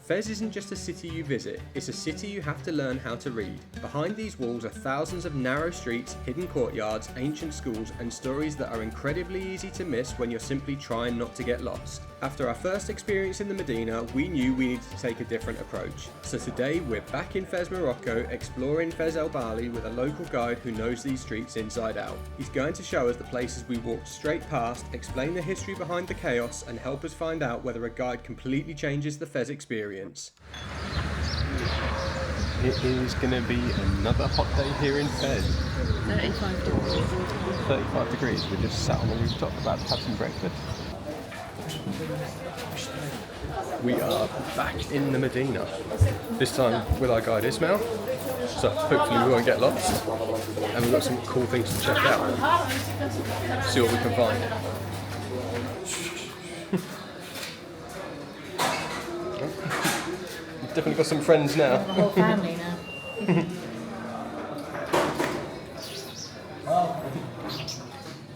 Fez isn't just a city you visit, it's a city you have to learn how to read. Behind these walls are thousands of narrow streets, hidden courtyards, ancient schools, and stories that are incredibly easy to miss when you're simply trying not to get lost. After our first experience in the Medina, we knew we needed to take a different approach. So today we're back in Fes Morocco, exploring Fes el Bali with a local guide who knows these streets inside out. He's going to show us the places we walked straight past, explain the history behind the chaos, and help us find out whether a guide completely changes the Fes experience. It is going to be another hot day here in Fez. 35 degrees. 35 degrees. We're just sat on the rooftop about to have some breakfast. We are back in the Medina. This time with our guide Ismail. So hopefully we won't get lost. And we've got some cool things to check out. See what we can find. Definitely got some friends now. The whole family now.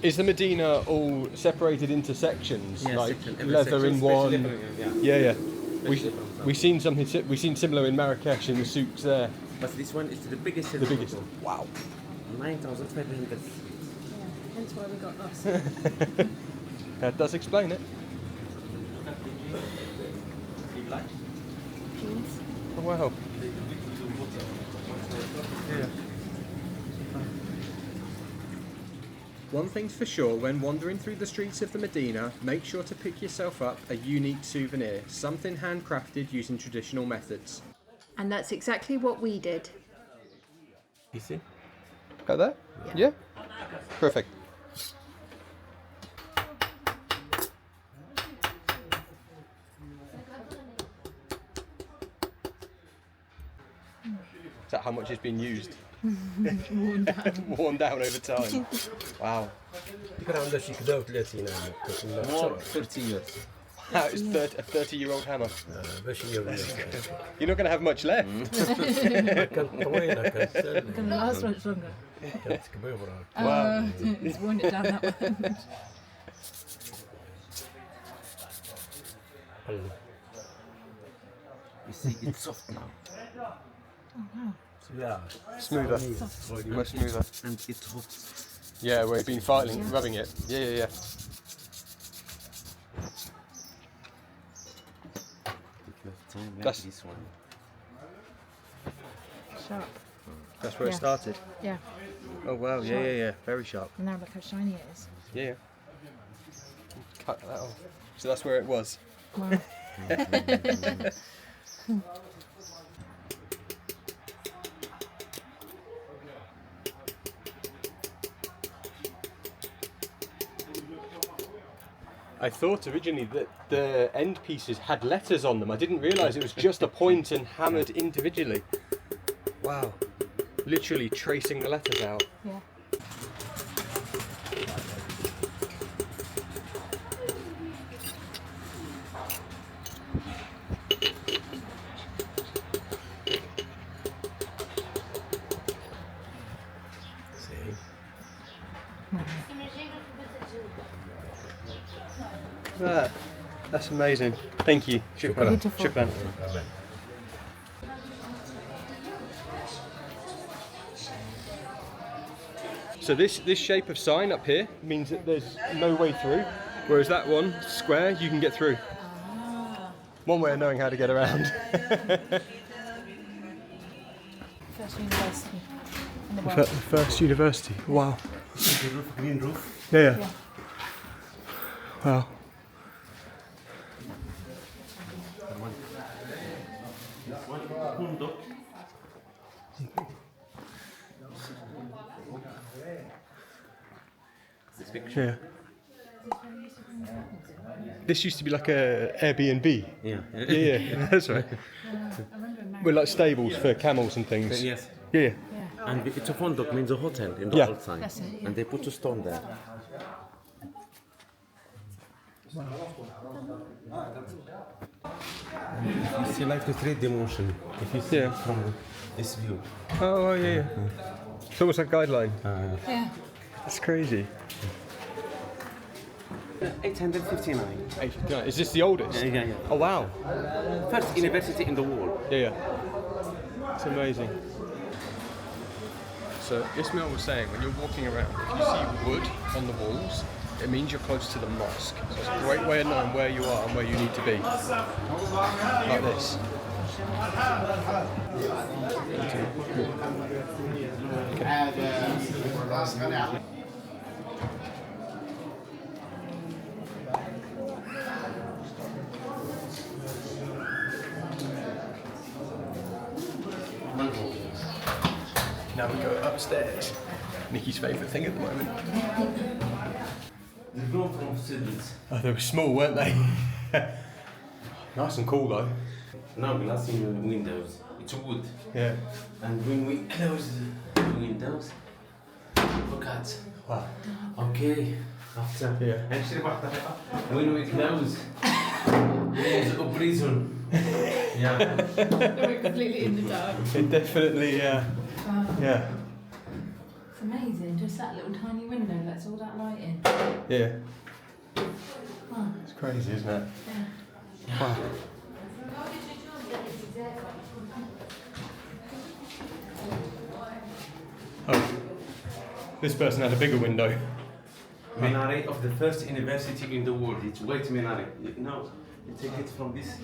Is the Medina all separated into sections, Yeah, like section, leather section, in one? yeah. We've seen something. We've seen similar in Marrakesh in the souks there. But this one is the biggest. The biggest. Wow. 9,500. Yeah, hence why we got lost. That does explain it. Jeans. Oh wow. Yeah. One thing's for sure, when wandering through the streets of the Medina, make sure to pick yourself up a unique souvenir, something handcrafted using traditional methods. And that's exactly what we did. You see? Got that? Yeah. Perfect. Is that how much it's been used? Worn down. Worn down over time. Wow. More 30 years. Wow, it's a 30-year-old hammer. You're not going to have much left. It's going to last much longer. Wow. He's worn it down that much. You see, it's soft now. Oh wow. Yeah. Smoother. Much smoother. And it's hot. Yeah, where you've been fighting, rubbing it. Yeah. That's- This one. Sharp. That's where it Yeah. started. Yeah. Oh wow, Sharp. yeah. Very sharp. And now look how shiny it is. Yeah. Cut that off. So that's where it was. Wow. I thought originally that the end pieces had letters on them. I didn't realise it was just a point and hammered individually. Wow. Literally tracing the letters out. Yeah. That's amazing. Thank you. Shukran. Beautiful. Shukran. So this shape of sign up here means that there's no way through, whereas that one, square, you can get through. One way of knowing how to get around. First university in the world. First university. Wow. Green roof. Yeah. Wow. Yeah. This used to be like a Airbnb. Yeah. Yeah, that's right. We're like stables for camels and things. Yes. Yeah. And it's a fondok, means a hotel in the Yeah. old time. That's it, yeah. And they put a stone there. If you see like the 3D motion, if you see Yeah. from this view. Oh, yeah. It's almost like a guideline. Yeah. That's crazy. 859. 859. Is this the oldest? Yeah. Oh wow. First university in the world. Yeah. It's amazing. So Ismail was saying when you're walking around, if you see wood on the walls, it means you're close to the mosque. So it's a great way of knowing where you are and where you need to be. Like this. Now we go upstairs. Nikki's favourite thing at the moment. Oh, they were small, weren't they? Nice and cool though. No glass in the windows. It's wood. Yeah. And when we close the windows, look at. Wow. Okay. After. Yeah. When we close, there's a prison. Yeah. We're completely in the dark. It definitely, Wow. yeah. It's amazing, just that little tiny window, that's all that light in. Yeah. Wow. It's crazy, isn't it? Yeah. Wow. Oh, this person had a bigger window. Minaret of the first university in the world. It's white minaret. No, you take it from this.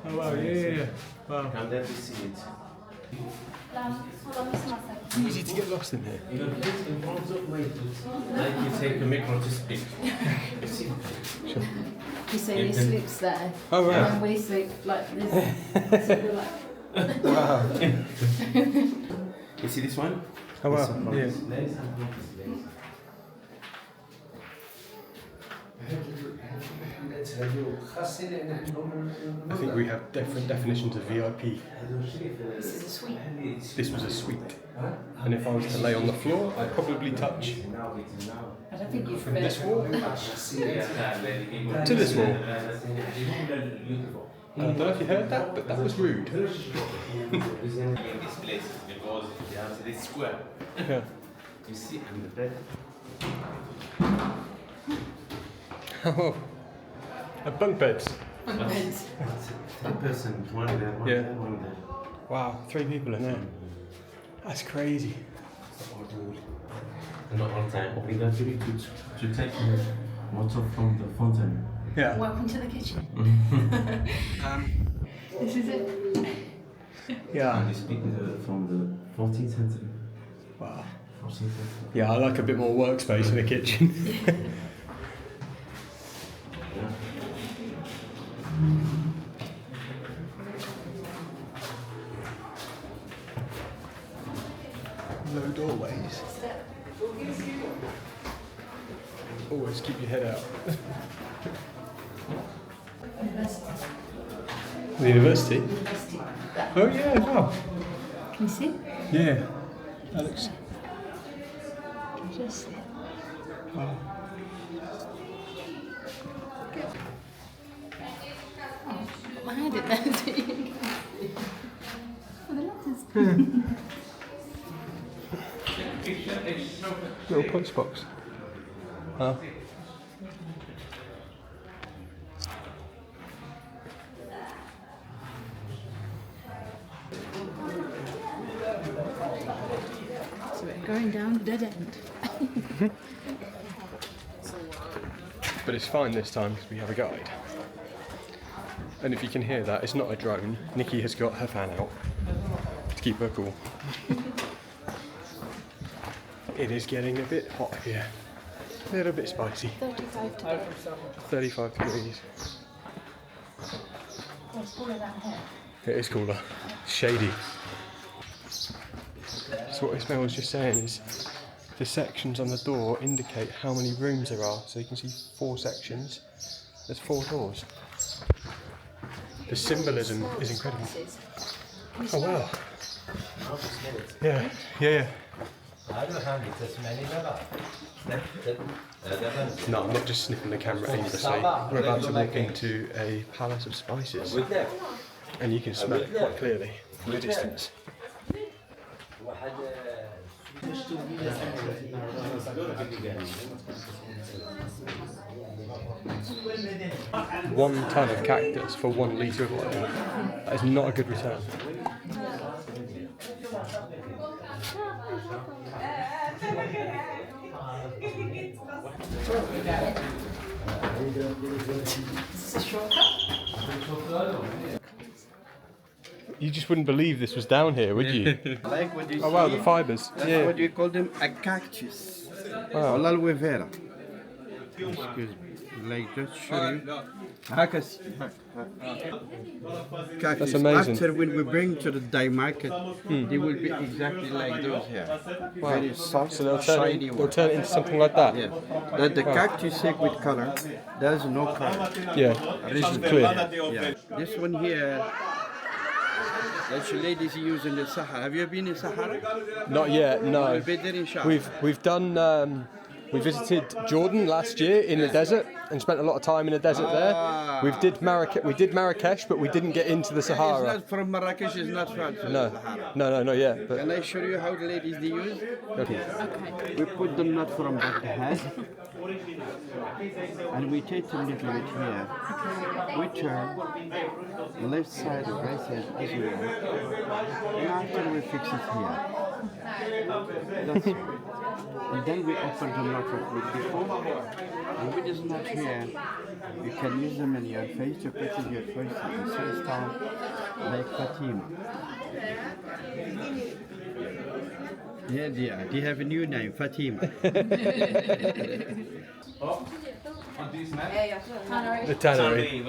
Oh wow, yeah. Wow. And then you see it. Easy to get lost in here. You're just in front of my like you take a micro to speak. You see? You say he sleeps there. Oh, right. And we sleep like this. So we're like... Wow. You see this one? Oh wow, This one from yeah. this place and from this place. I think we have different definitions of VIP. This is a suite. This was a suite. And if I was to lay on the floor, I'd probably touch I don't think you'd from fit. this wall to this wall. I don't know if you heard that, but that was rude. In this place because they have this square. Yeah. You see, and the bed. Oh, bunk beds. Beds. 10 person, one there, one Yeah. there, one there. Wow, 3 people in there. That's crazy. Not all time. Obligatory to take water from the fountain. Yeah. Welcome to the kitchen. This is it. Yeah. And they speak from the 14th century. Wow. 14th century. Yeah, I like a bit more workspace in the kitchen. Low doorways. Always keep your head out. The university? Oh yeah, wow. Can you see? Yeah. That looks... Just Wow. I had it there so you can see. Oh, the letters. Little post box. Huh? So we're going down the dead end. But it's fine this time because we have a guide. And if you can hear that, it's not a drone. Nikki has got her fan out to keep her cool. It is getting a bit hot here. A little bit spicy. 35 today. 35 degrees. Oh, it's cooler down here. It is cooler. Shady. So what Ismail was just saying is the sections on the door indicate how many rooms there are. So you can see 4 sections. There's 4 doors. The symbolism is incredible. Oh wow. Yeah, yeah. No, I'm not just sniffing the camera aimlessly. We're about to walk into a palace of spices. And you can smell it quite clearly from a distance. 1 ton of cactus for 1 litre of oil. That is not a good return. You just wouldn't believe this was down here, would you? Like what you Oh wow, see, the fibres. that's Yeah. what you call them, a cactus. Wow. Or aloe vera. Excuse me. Like just show you. Cactus. That's amazing. After when we bring to the dye market, they will be exactly like those here. Very soft, So they'll shiny they'll one. turn it into something like that. Yeah. That the cactus egg with color, there's no color. Yeah. Original. Clear. Yeah. This one here, that's the ladies use in the Sahara. Have you been in Sahara? Not yet. No. You'll be there inshallah. We've done. We visited Jordan last year in the desert and spent a lot of time in the desert there. We did Marrakesh, but we didn't get into the It's Sahara. not from Marrakesh, it's not from No, Sahara. no, not yet. But Can I show you how the ladies they use? okay. We put them not from back the head, and we take them little bit here. We turn left side or right side as well, and after we fix it here. That's right. And then we open them not like before, and with this knot here, you can use them in your face to put in your face at the same time, like Fatima. Yeah, they have a new name, Fatima. The tannery.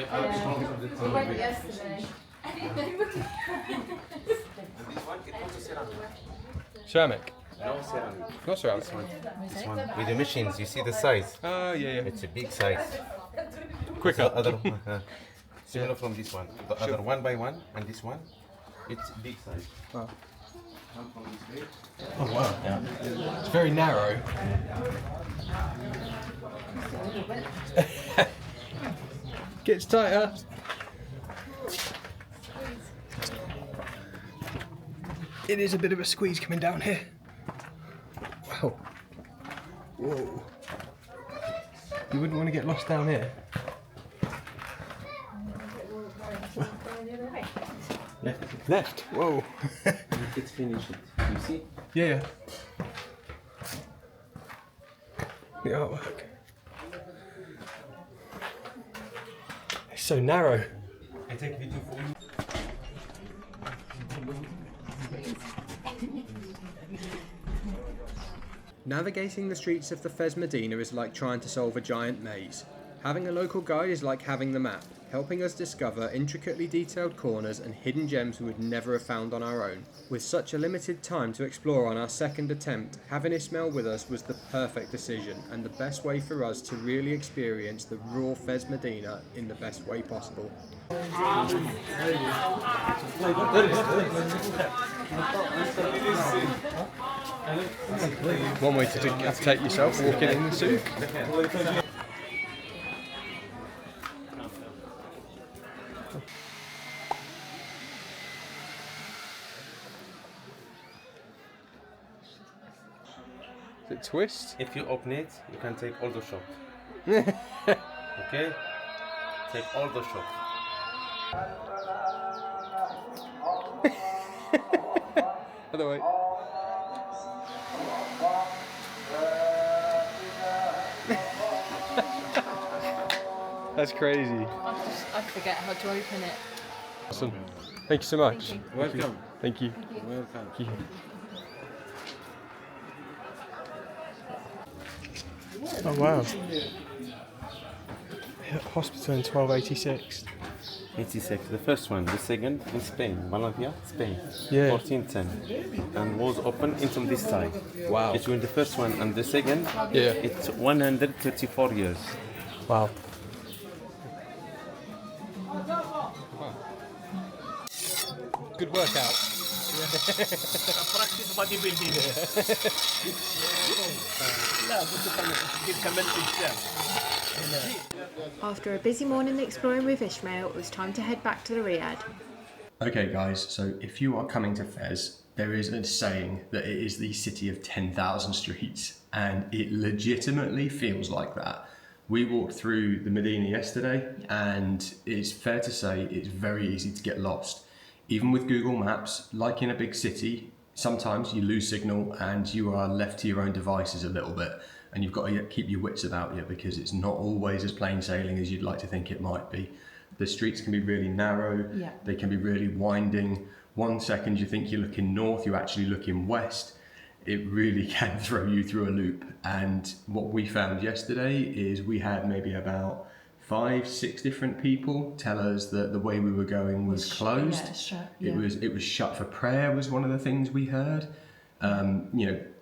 Ceramic. No ceramic. Not ceramic. This one with the machines. You see the size? Oh yeah. It's a big size. Quicker. The other similar from this one. The other 1 by 1 and this one, it's big size. Wow. Come from this way. Oh wow. It's very narrow. Gets tighter. It is a bit of a squeeze coming down here. Wow. Whoa. You wouldn't want to get lost down here. Left. Whoa. Let's finish it. You see? Yeah. The artwork. It's so narrow. I take video for you. Navigating the streets of the Fez Medina is like trying to solve a giant maze. Having a local guide is like having the map, helping us discover intricately detailed corners and hidden gems we would never have found on our own. With such a limited time to explore on our second attempt, having Ismail with us was the perfect decision and the best way for us to really experience the raw Fez Medina in the best way possible. One way to decapitate yourself, walking in the souk. Is it twist? If you open it, you can take all the shot. Okay? Take all the shot. Other way. That's crazy. I forget how to open it. Awesome. Thank you so much. Welcome. Thank you. Welcome. Thank you. Oh wow. Hospital in 1286. 86. The first one. The second in Spain. Valencia, Spain. Yeah. 1410. And was open into this side. Wow. Between the first one and the second, Yeah. it's 134 years. Wow. Good workout. براكتس بادي بيلدينغ لا كنت كملت الجام. After a busy morning exploring with Ishmael, it was time to head back to the Riyadh. Okay guys, so if you are coming to Fez, there is a saying that it is the city of 10,000 streets, and it legitimately feels like that. We walked through the Medina yesterday, and it's fair to say it's very easy to get lost. Even with Google Maps, like in a big city, sometimes you lose signal and you are left to your own devices a little bit, and you've got to keep your wits about you because it's not always as plain sailing as you'd like to think it might be. The streets can be really narrow, they can be really winding. 1 second you think you're looking north, you're actually looking west. It really can throw you through a loop. And what we found yesterday is we had maybe about 5-6 different people tell us that the way we were going was closed. It was shut for prayer was one of the things we heard.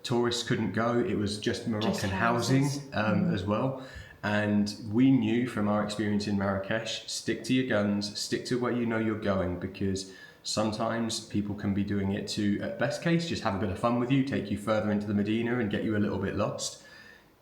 Tourists couldn't go. It was just Moroccan housing as well. And we knew from our experience in Marrakesh, stick to your guns, stick to where you know you're going, because sometimes people can be doing it to, at best case, just have a bit of fun with you, take you further into the Medina and get you a little bit lost.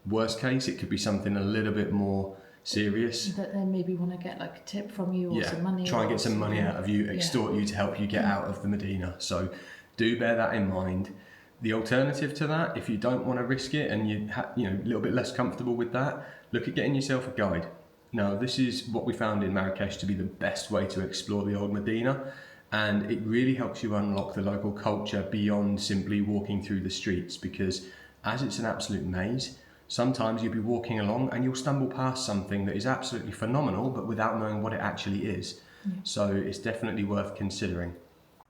Worst case, it could be something a little bit more serious. That they maybe want to get like a tip from you or some money. Try and get some money out of you, extort you to help you get out of the Medina. So do bear that in mind. The alternative to that, if you don't want to risk it and you're a little bit less comfortable with that, look at getting yourself a guide. Now, this is what we found in Marrakesh to be the best way to explore the old Medina. And it really helps you unlock the local culture beyond simply walking through the streets, because as it's an absolute maze, sometimes you'll be walking along and you'll stumble past something that is absolutely phenomenal, but without knowing what it actually is. So it's definitely worth considering.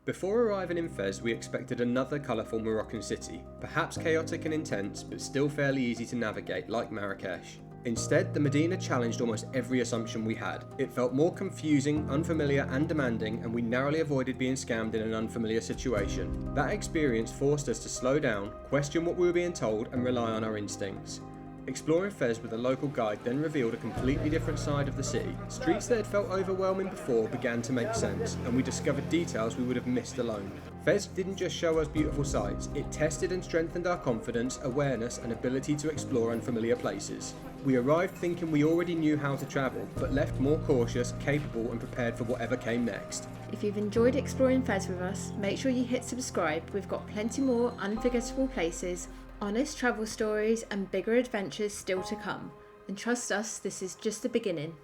Before arriving in Fez, we expected another colourful Moroccan city, perhaps chaotic and intense, but still fairly easy to navigate like Marrakesh. Instead, the Medina challenged almost every assumption we had. It felt more confusing, unfamiliar and demanding, and we narrowly avoided being scammed in an unfamiliar situation. That experience forced us to slow down, question what we were being told and rely on our instincts. Exploring Fez with a local guide then revealed a completely different side of the city. Streets that had felt overwhelming before began to make sense, and we discovered details we would have missed alone. Fez didn't just show us beautiful sights, it tested and strengthened our confidence, awareness and ability to explore unfamiliar places. We arrived thinking we already knew how to travel, but left more cautious, capable and prepared for whatever came next. If you've enjoyed exploring Fez with us, make sure you hit subscribe. We've got plenty more unforgettable places, honest travel stories and bigger adventures still to come. And trust us, this is just the beginning.